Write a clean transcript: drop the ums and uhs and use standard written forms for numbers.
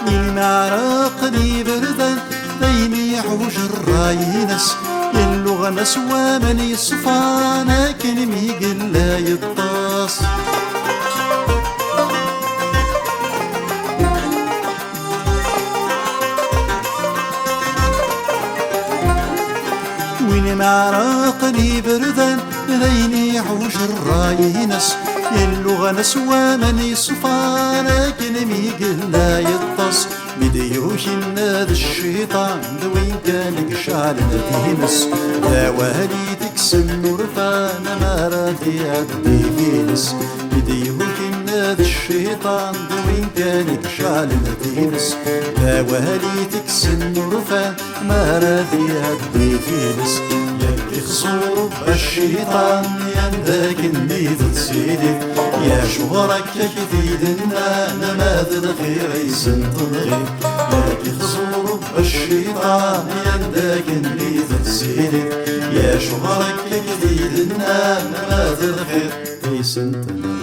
من معرقني بردان دايني يحوش الراينس يلو غنس ومن يصفانا كن ميقل لا يطاس وين معرقني بردان دايني يحوش الراينس يلو غنس ومن يصفانا كن ميقل لا يطاس بديوش الناد الشيطان دوين كان قشعل ندينس يا والي تكسن ورفانا ما راضي عدي فينس بديوش الناد الشيطان دوين كان قشعل ندينس يا والي تكسن ورفانا ما راضي عدي فينس يا خصور الشيطان يندك اللي تتصيدي يا شهرك كثيدنا نماذج خير يسنطنغي يا خصور الشيطان يندك اللي تتصيدي يا شهرك كثيدنا نماذج خير يسنطنغي